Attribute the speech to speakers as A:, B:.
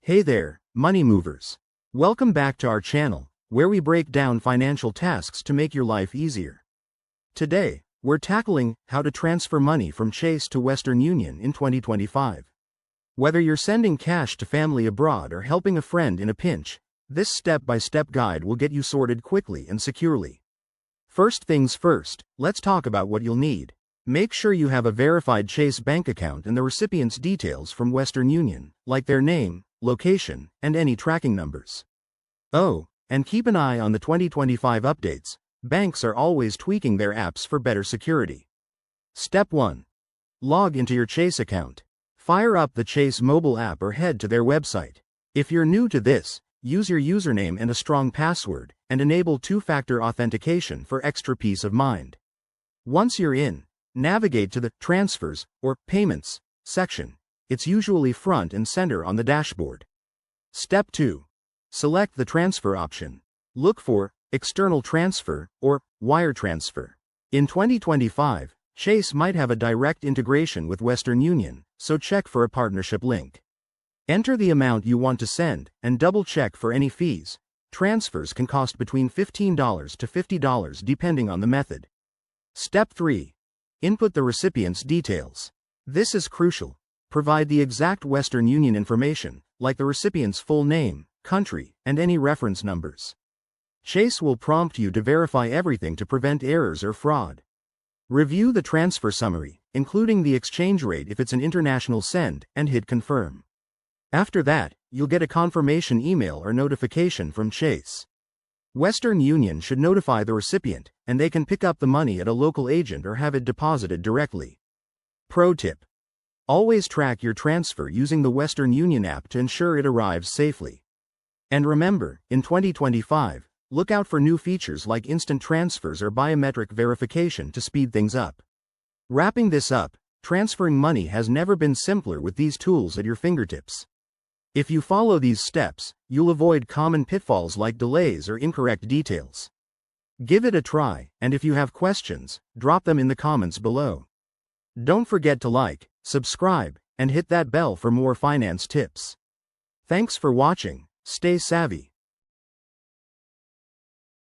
A: Hey there, money movers. Welcome back to our channel, where we break down financial tasks to make your life easier. Today, we're tackling how to transfer money from Chase to Western Union in 2025. Whether you're sending cash to family abroad or helping a friend in a pinch, this step-by-step guide will get you sorted quickly and securely. First things first, let's talk about what you'll need. Make sure you have a verified Chase bank account and the recipient's details from Western Union, like their name, location, and any tracking numbers. Oh, and keep an eye on the 2025 updates. Banks are always tweaking their apps for better security. Step 1. Log into your Chase account. Fire up the Chase mobile app or head to their website. If you're new to this, use your username and a strong password, and enable two-factor authentication for extra peace of mind. Once you're in, navigate to the Transfers or Payments section. It's usually front and center on the dashboard. Step 2. Select the transfer option. Look for External Transfer or Wire Transfer. In 2025, Chase might have a direct integration with Western Union, so check for a partnership link. Enter the amount you want to send, and double-check for any fees. Transfers can cost between $15 to $50 depending on the method. Step 3. Input the recipient's details. This is crucial. Provide the exact Western Union information, like the recipient's full name, country, and any reference numbers. Chase will prompt you to verify everything to prevent errors or fraud. Review the transfer summary, including the exchange rate if it's an international send, and hit confirm. After that, you'll get a confirmation email or notification from Chase. Western Union should notify the recipient, and they can pick up the money at a local agent or have it deposited directly. Pro tip: always track your transfer using the Western Union app to ensure it arrives safely. And remember, in 2025, look out for new features like instant transfers or biometric verification to speed things up. Wrapping this up, transferring money has never been simpler with these tools at your fingertips. If you follow these steps, you'll avoid common pitfalls like delays or incorrect details. Give it a try, and if you have questions, drop them in the comments below. Don't forget to like, subscribe, and hit that bell for more finance tips. Thanks for watching. Stay savvy.